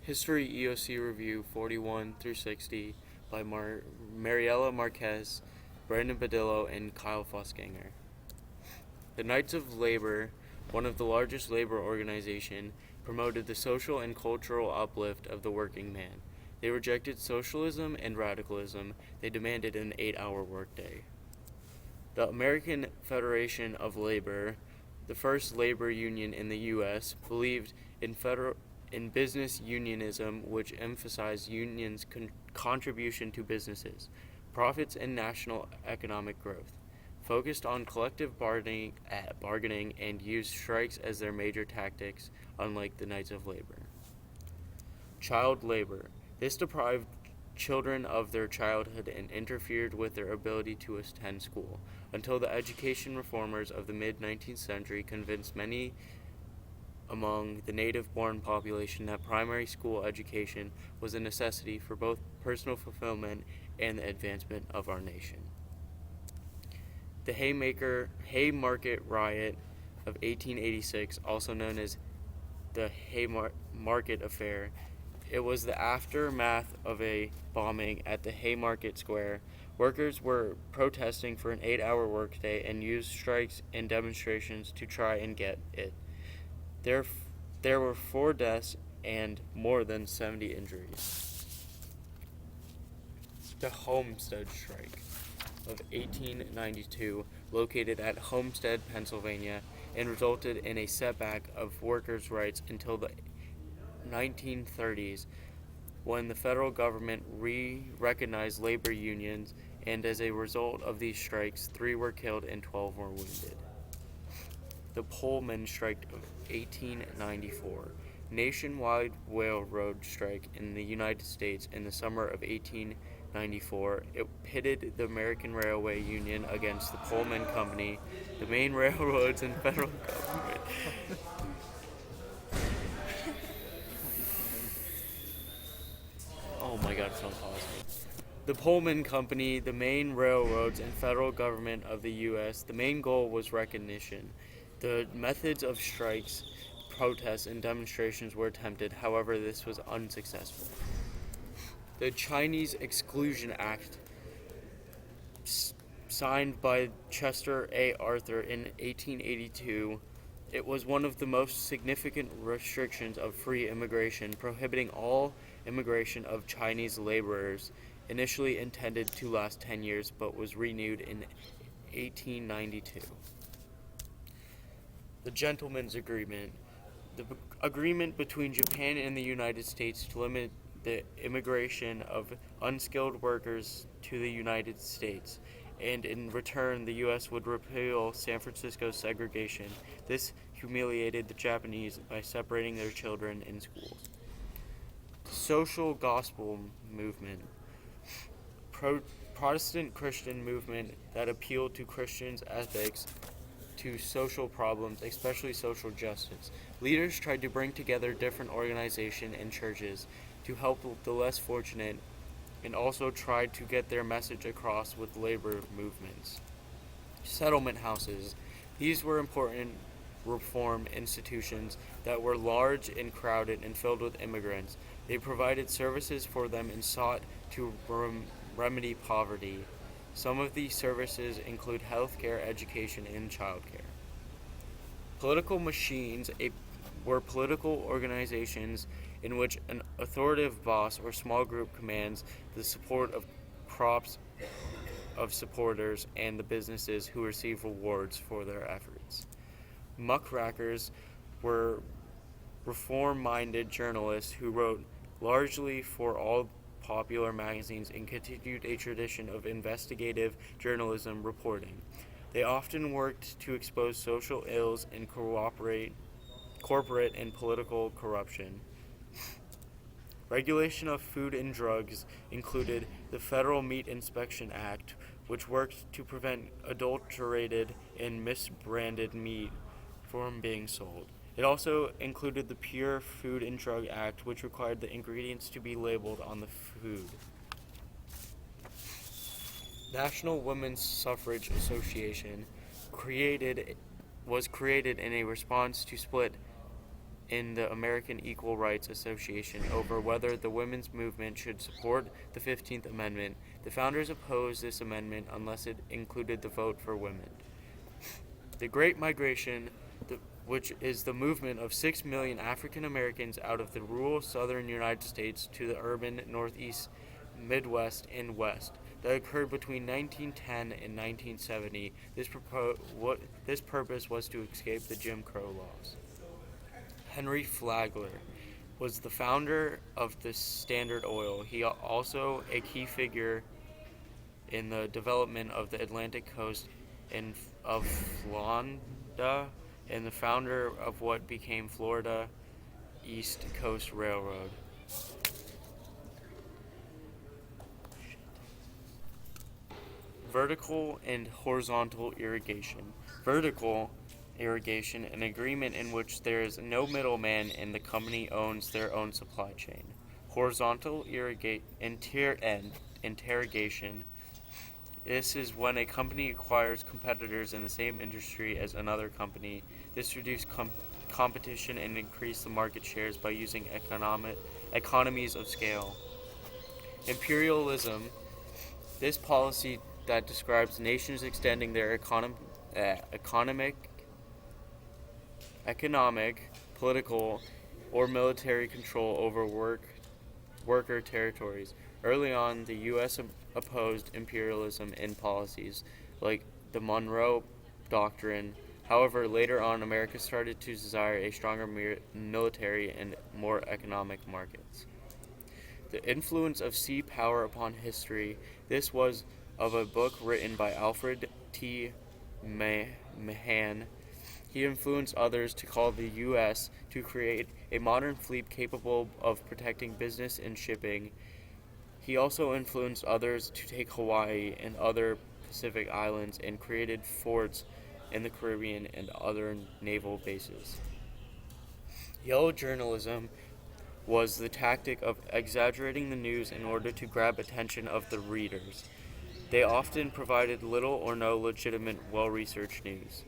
History EOC Review 41 through 60 by Mariela Marquez, Brandon Badillo, and Kyle Fosganger. The Knights of Labor, one of the largest labor organizations, promoted the social and cultural uplift of the working man. They rejected socialism and radicalism. They demanded an 8-hour workday. The American Federation of Labor, the first labor union in the U.S., believed in business unionism, which emphasized unions' contribution to businesses, profits, and national economic growth, focused on collective bargaining and used strikes as their major tactics, unlike the Knights of Labor. Child labor. This deprived children of their childhood and interfered with their ability to attend school, until the education reformers of the mid-19th century convinced many among the native-born population that primary school education was a necessity for both personal fulfillment and the advancement of our nation. The Haymarket Riot of 1886, also known as the Haymarket Affair, it was the aftermath of a bombing at the Haymarket Square. Workers were protesting for an 8-hour workday and used strikes and demonstrations to try and get it. There were 4 deaths and more than 70 injuries. The Homestead Strike of 1892, located at Homestead, Pennsylvania, and resulted in a setback of workers' rights until the 1930s, when the federal government recognized labor unions, and as a result of these strikes, 3 were killed and 12 were wounded. The Pullman Strike of 1894, nationwide railroad strike in the United States in the summer of 1894. It pitted the American Railway Union against the Pullman Company, the main railroads, and federal government. Oh my god, it's not possible. The Pullman Company, the main railroads, and federal government of the U.S., the main goal was recognition. The methods of strikes, protests, and demonstrations were attempted, however, this was unsuccessful. The Chinese Exclusion Act, signed by Chester A. Arthur in 1882, it was one of the most significant restrictions of free immigration, prohibiting all immigration of Chinese laborers, initially intended to last 10 years, but was renewed in 1892. The Gentleman's Agreement. The agreement between Japan and the United States to limit the immigration of unskilled workers to the United States, and in return the U.S. would repeal San Francisco's segregation. This humiliated the Japanese by separating their children in schools. Social Gospel Movement. Protestant Christian movement that appealed to Christians' ethics to social problems, especially social justice. Leaders tried to bring together different organizations and churches to help the less fortunate, and also tried to get their message across with labor movements. Settlement houses. These were important reform institutions that were large and crowded and filled with immigrants. They provided services for them and sought to remedy poverty. Some of these services include healthcare, education, and childcare. Political machines were political organizations in which an authoritative boss or small group commands the support of crops of supporters and the businesses who receive rewards for their efforts. Muckrakers were reform-minded journalists who wrote largely for all popular magazines and continued a tradition of investigative journalism reporting. They often worked to expose social ills and corporate and political corruption. Regulation of food and drugs included the Federal Meat Inspection Act, which worked to prevent adulterated and misbranded meat from being sold. It also included the Pure Food and Drug Act, which required the ingredients to be labeled on the food. National Women's Suffrage Association was created in a response to split in the American Equal Rights Association over whether the women's movement should support the 15th Amendment. The founders opposed this amendment unless it included the vote for women. The Great Migration, which is the movement of 6 million African Americans out of the rural southern United States to the urban Northeast, Midwest, and West, that occurred between 1910 and 1970. This purpose was to escape the Jim Crow laws. Henry Flagler was the founder of the Standard Oil. He also a key figure in the development of the Atlantic coast of Florida and the founder of what became Florida East Coast Railroad. Vertical and horizontal irrigation. Vertical irrigation, an agreement in which there is no middleman and the company owns their own supply chain. Horizontal interrogation. This is when a company acquires competitors in the same industry as another company. This reduces competition and increase the market shares by using economies of scale. Imperialism. This policy that describes nations extending their economic, political, or military control over worker territories. Early on, the U.S. opposed imperialism in policies like the Monroe Doctrine. However, later on, America started to desire a stronger military and more economic markets. The influence of sea power upon history. This was of a book written by Alfred T. Mahan. He influenced others to call the U.S. to create a modern fleet capable of protecting business and shipping. He also influenced others to take Hawaii and other Pacific islands and created forts in the Caribbean and other naval bases. Yellow journalism was the tactic of exaggerating the news in order to grab attention of the readers. They often provided little or no legitimate, well-researched news.